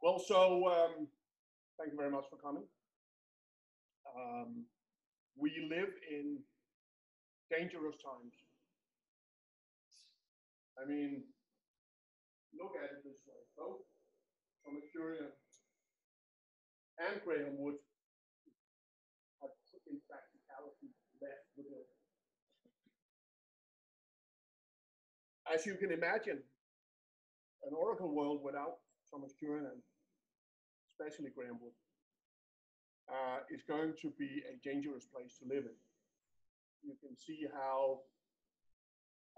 Well, so thank you very much for coming. We live in dangerous times. I mean, look at it this way. Both Thomas Curian and Graham Wood have in practicality left the building. As you can imagine, an Oracle world without Thomas Curian and especially Graham Wood is going to be a dangerous place to live in. You can see how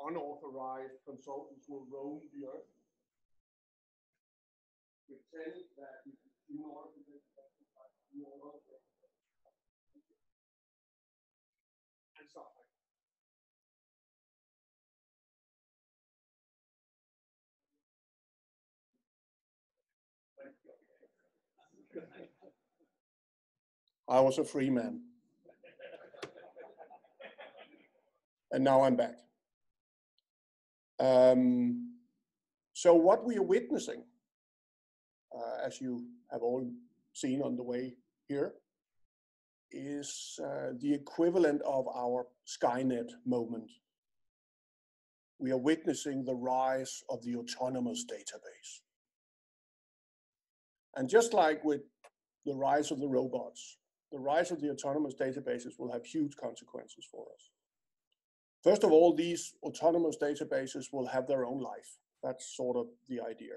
unauthorized consultants will roam the earth, pretend that you do not and stuff like that. I was a free man. And now I'm back. So what we are witnessing, as you have all seen on the way here, is the equivalent of our Skynet moment. We are witnessing the rise of the autonomous database. And just like with the rise of the robots, the rise of the autonomous databases will have huge consequences for us. First of all, these autonomous databases will have their own life. That's sort of the idea.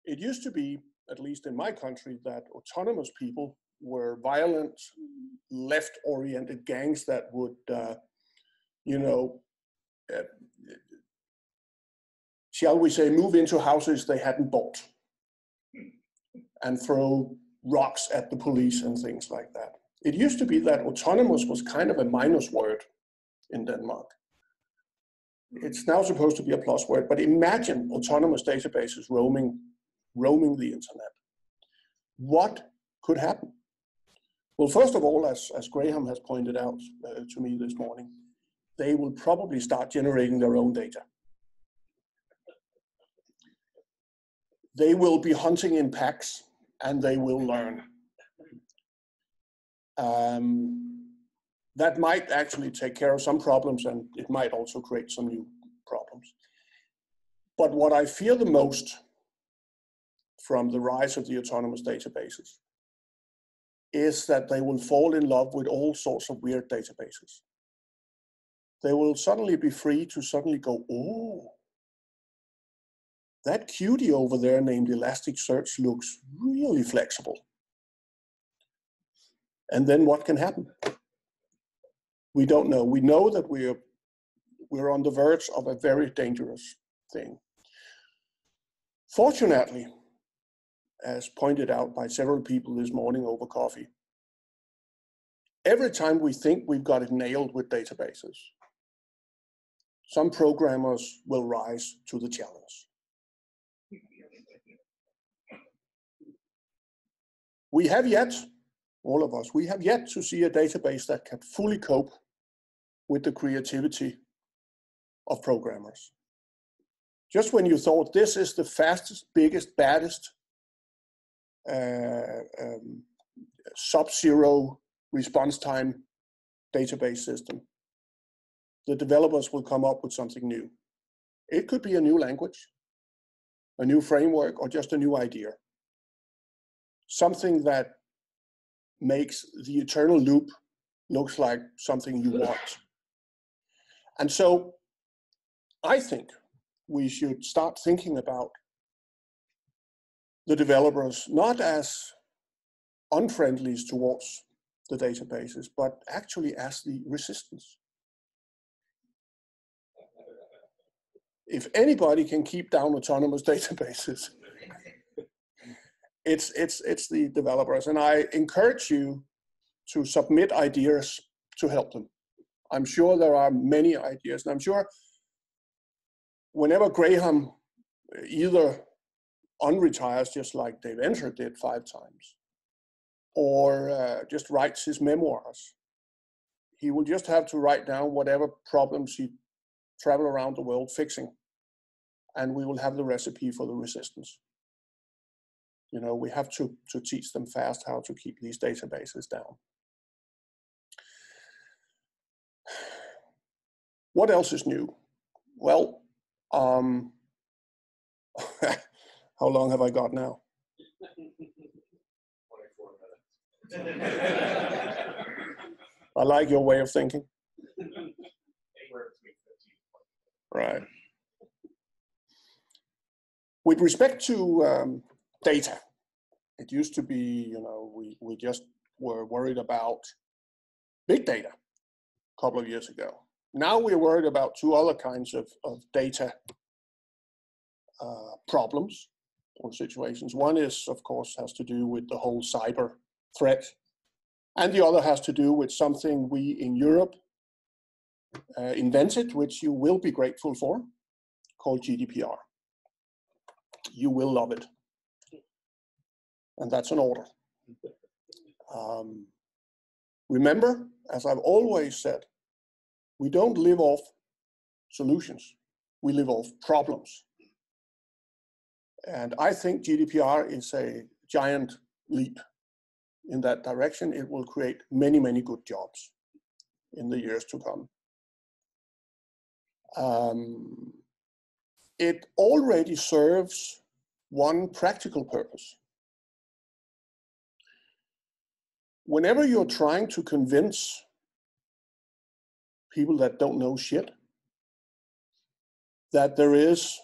It used to be, at least in my country, that autonomous people were violent, left-oriented gangs that would, shall we say, move into houses they hadn't bought and throw rocks at the police and things like that. It used to be that autonomous was kind of a minus word in Denmark. It's now supposed to be a plus word, but imagine autonomous databases roaming the internet. What could happen? Well, first of all, as Graham has pointed out to me this morning, they will probably start generating their own data. They will be hunting in packs and they will learn. That might actually take care of some problems, and it might also create some new problems. But what I fear the most from the rise of the autonomous databases is that they will fall in love with all sorts of weird databases. They will suddenly be free to suddenly go, oh, that cutie over there named Elasticsearch looks really flexible. And then what can happen? We don't know. We know that we're on the verge of a very dangerous thing. Fortunately, as pointed out by several people this morning over coffee, every time we think we've got it nailed with databases, some programmers will rise to the challenge. We have yet, all of us, we have yet to see a database that can fully cope with the creativity of programmers. Just when you thought this is the fastest, biggest, baddest sub-zero response time database system, the developers will come up with something new. It could be a new language, a new framework, or just a new idea. Something that makes the eternal loop looks like something you want. And so I think we should start thinking about the developers not as unfriendlies towards the databases, but actually as the resistance. If anybody can keep down autonomous databases, it's the developers. And I encourage you to submit ideas to help them. I'm sure there are many ideas, and I'm sure whenever Graham either unretires, just like Dave Enter did 5 times, or just writes his memoirs, he will just have to write down whatever problems he traveled around the world fixing, and we will have the recipe for the resistance. You know, we have to teach them fast how to keep these databases down. What else is new? Well, how long have I got now? 24 minutes. I like your way of thinking. Right. With respect to data, it used to be, you know, we just were worried about big data a couple of years ago. Now we're worried about two other kinds of data problems or situations. One is, of course, has to do with the whole cyber threat, and the other has to do with something we in Europe invented, which you will be grateful for, called GDPR. You will love it. And that's an order. Remember, as I've always said, we don't live off solutions. We live off problems. And I think GDPR is a giant leap in that direction. It will create many, many good jobs in the years to come. It already serves one practical purpose. Whenever you're trying to convince people that don't know shit that there is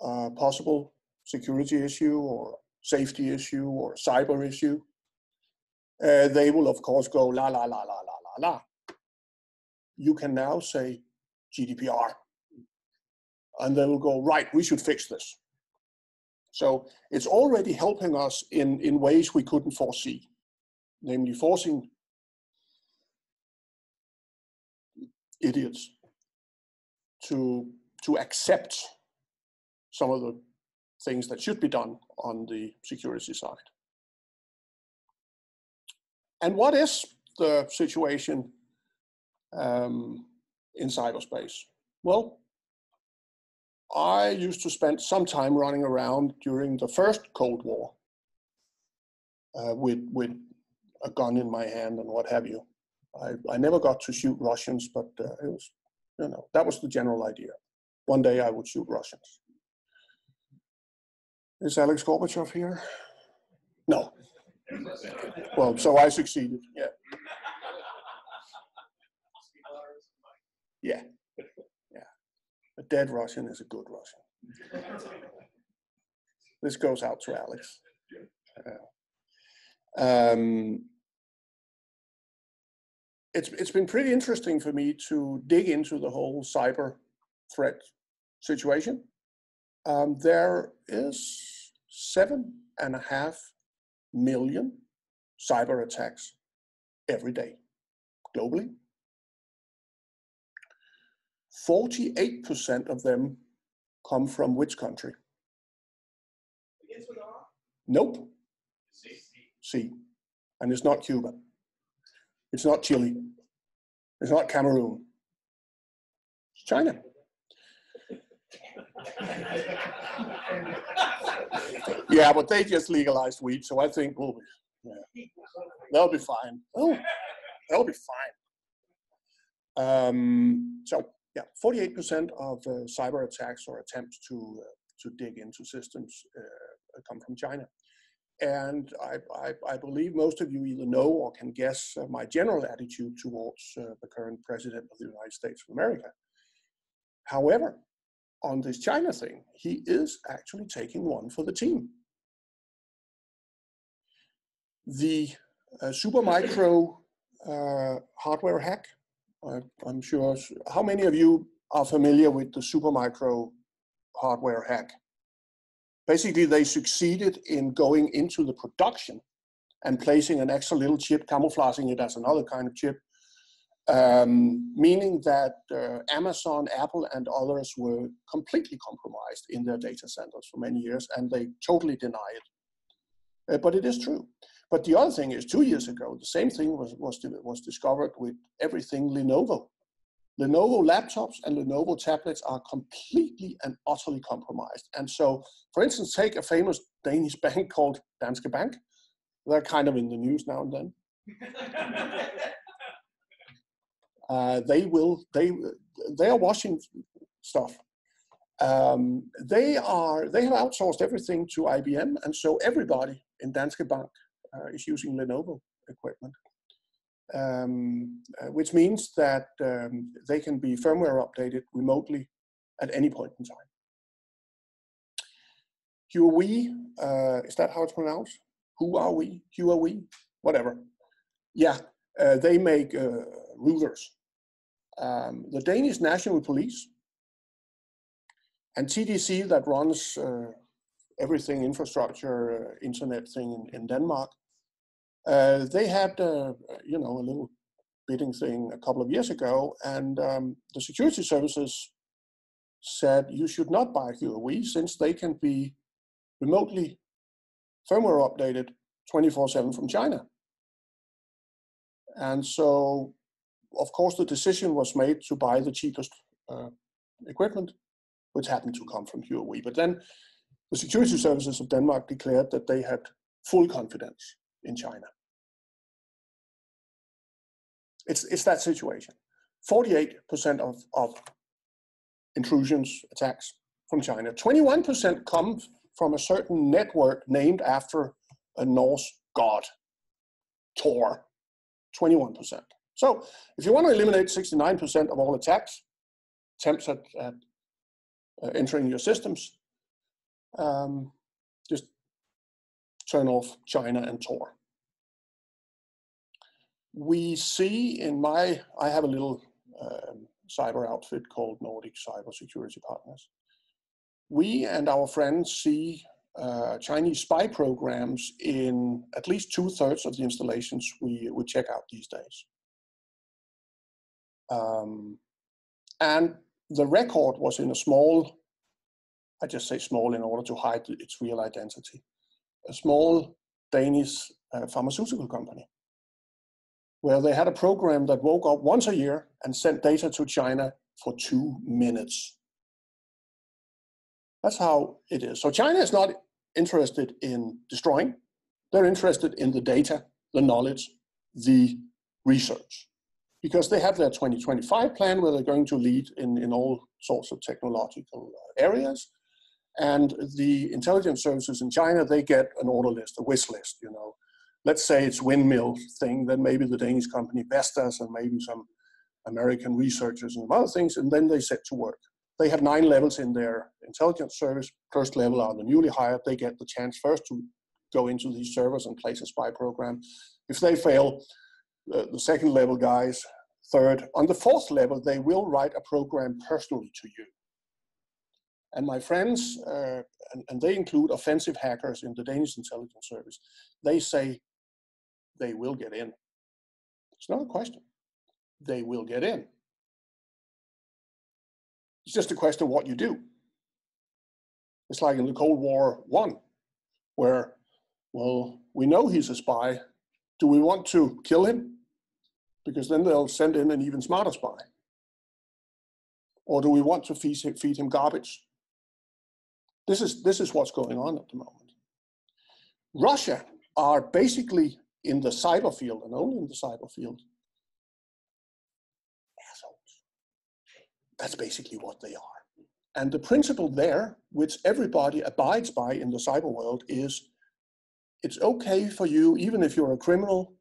a possible security issue or safety issue or cyber issue, they will of course go la la la la la la la. You can now say GDPR, and they will go, right, we should fix this. So it's already helping us in ways we couldn't foresee, namely forcing idiots to accept some of the things that should be done on the security side. And what is the situation in cyberspace? Well, I used to spend some time running around during the first Cold War with a gun in my hand and what have you. I never got to shoot Russians, but it was, you know, that was the general idea. One day I would shoot Russians. Is Alex Gorbachev here? No. Well, so I succeeded, yeah. Yeah, yeah. A dead Russian is a good Russian. This goes out to Alex. It's been pretty interesting for me to dig into the whole cyber threat situation. There is 7.5 million cyber attacks every day globally. 48% of them come from which country? Nope. C. And it's not Cuba. It's not Chile. It's not Cameroon. It's China. Yeah, but they just legalized weed, so I think we'll be, yeah, they'll be fine. Oh, they'll be fine. So yeah, 48% of cyber attacks or attempts to dig into systems come from China. And I believe most of you either know or can guess my general attitude towards the current president of the United States of America. However, on this China thing, he is actually taking one for the team. The Supermicro hardware hack, I'm sure, how many of you are familiar with the Supermicro hardware hack? Basically, they succeeded in going into the production and placing an extra little chip, camouflaging it as another kind of chip, meaning that Amazon, Apple, and others were completely compromised in their data centers for many years, and they totally deny it. But it is true. But the other thing is, 2 years ago, the same thing was discovered with everything Lenovo. Lenovo laptops and Lenovo tablets are completely and utterly compromised. And so, for instance, take a famous Danish bank called Danske Bank. They're kind of in the news now and then. They are washing stuff. They have outsourced everything to IBM, and so everybody in Danske Bank is using Lenovo equipment, which means that they can be firmware updated remotely at any point in time. Huawei, is that how it's pronounced? Huawei, whatever. Yeah, they make routers. The Danish National Police and TDC, that runs everything infrastructure, internet thing in Denmark, they had a little bidding thing a couple of years ago, and the security services said you should not buy Huawei since they can be remotely firmware updated 24/7 from China. And so, of course, the decision was made to buy the cheapest equipment, which happened to come from Huawei. But then the security services of Denmark declared that they had full confidence in China. It's that situation. 48% of intrusions, attacks from China. 21% come from a certain network named after a Norse god, Thor. 21%. So if you want to eliminate 69% of all attempts at entering your systems, just turn off China and Tor. We see I have a little cyber outfit called Nordic Cyber Security Partners. We and our friends see Chinese spy programs in at least 2/3 of the installations we check out these days. And the record was in a small, I just say small in order to hide its real identity, a small Danish pharmaceutical company, where they had a program that woke up once a year and sent data to China for 2 minutes. That's how it is. So China is not interested in destroying. They're interested in the data, the knowledge, the research, because they have their 2025 plan where they're going to lead in all sorts of technological areas. And the intelligence services in China, they get an order list, a wish list, Let's say it's windmill thing, then maybe the Danish company Vestas and maybe some American researchers and other things, and then they set to work. They have 9 levels in their intelligence service. First level are the newly hired. They get the chance first to go into these servers and place a spy program. If they fail, the second level guys, third. On the 4th level, they will write a program personally to you. And my friends, and they include offensive hackers in the Danish intelligence service, they say they will get in. It's not a question. They will get in. It's just a question of what you do. It's like in the Cold War I, where, well, we know he's a spy. Do we want to kill him? Because then they'll send in an even smarter spy. Or do we want to feed him garbage? This is what's going on at the moment. Russia are basically in the cyber field, and only in the cyber field, assholes. That's basically what they are. And the principle there, which everybody abides by in the cyber world, is it's okay for you, even if you're a criminal,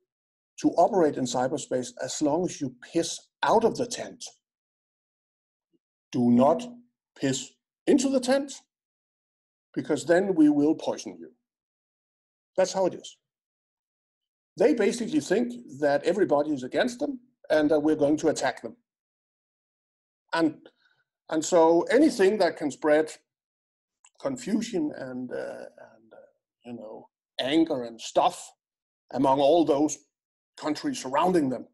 to operate in cyberspace as long as you piss out of the tent. Do not piss into the tent, because then we will poison you. That's how it is. They basically think that everybody is against them and that we're going to attack them. And so anything that can spread confusion and anger and stuff among all those countries surrounding them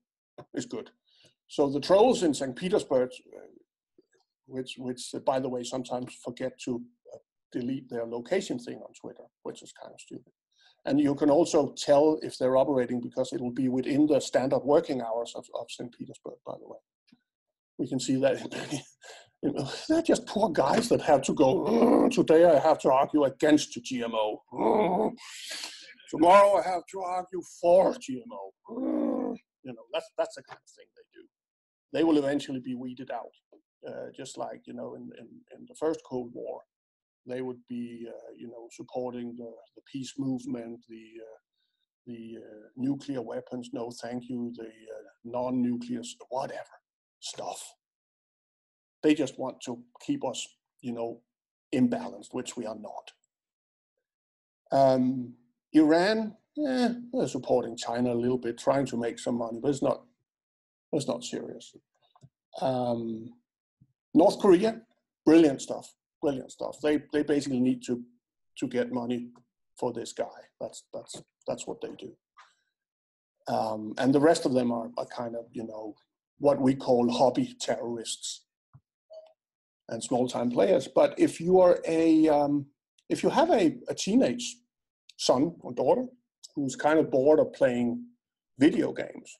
is good. So the trolls in St. Petersburg, which by the way sometimes forget to delete their location thing on Twitter, which is kind of stupid. And you can also tell if they're operating because it will be within the standard working hours of St. Petersburg, by the way. We can see that they're just poor guys that have to go, today I have to argue against GMO. Tomorrow I have to argue for GMO. That's the kind of thing they do. They will eventually be weeded out, just like, in the first Cold War, they would be, supporting the peace movement, the nuclear weapons, no thank you, the non-nuclear, whatever stuff. They just want to keep us, imbalanced, which we are not. Iran, they're supporting China a little bit, trying to make some money, but it's not serious. North Korea, brilliant stuff. They basically need to get money for this guy. That's what they do. And the rest of them are kind of, what we call hobby terrorists and small-time players. But if you are if you have a teenage son or daughter who's kind of bored of playing video games,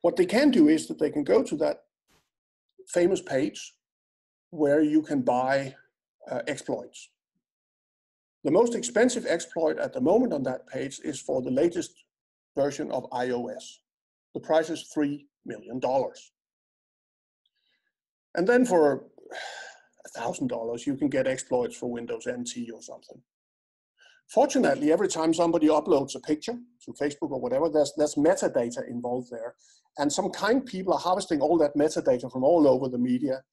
what they can do is that they can go to that famous page where you can buy exploits. The most expensive exploit at the moment on that page is for the latest version of iOS. The price is $3 million. And then for $1,000, you can get exploits for Windows NT or something. Fortunately, every time somebody uploads a picture to Facebook or whatever, there's metadata involved there. And some kind people are harvesting all that metadata from all over the media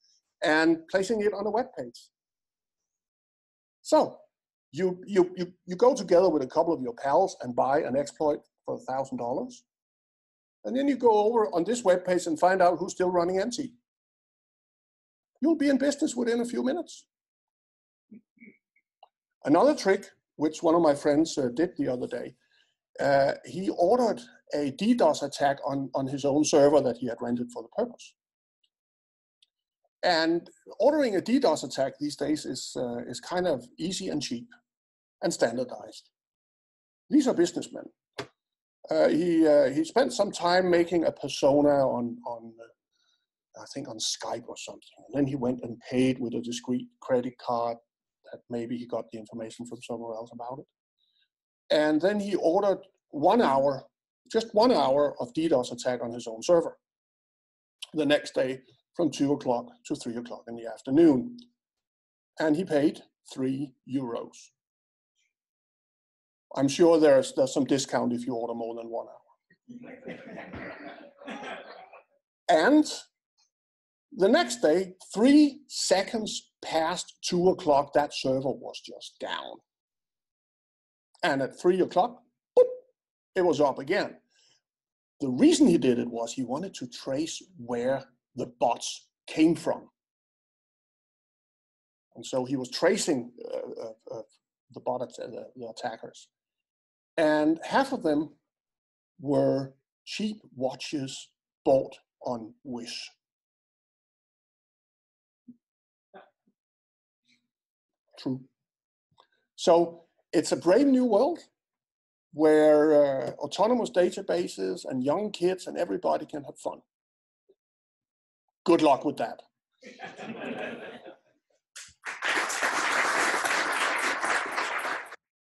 and placing it on a web page. So you go together with a couple of your pals and buy an exploit for $1,000. And then you go over on this web page and find out who's still running NT. You'll be in business within a few minutes. Another trick, which one of my friends did the other day, he ordered a DDoS attack on his own server that he had rented for the purpose. And ordering a DDoS attack these days is kind of easy and cheap and standardized. These are businessmen. He spent some time making a persona on I think on Skype or something. And then he went and paid with a discrete credit card that maybe he got the information from somewhere else about it. And then he ordered 1 hour, just 1 hour of DDoS attack on his own server. The next day from 2 o'clock to 3 o'clock in the afternoon. And he paid €3. I'm sure there's some discount if you order more than 1 hour. And the next day, 3 seconds past 2 o'clock, that server was just down. And at 3 o'clock, boop, it was up again. The reason he did it was he wanted to trace where the bots came from. And so he was tracing the attackers. And half of them were cheap watches bought on Wish. True. So it's a brave new world where autonomous databases and young kids and everybody can have fun. Good luck with that.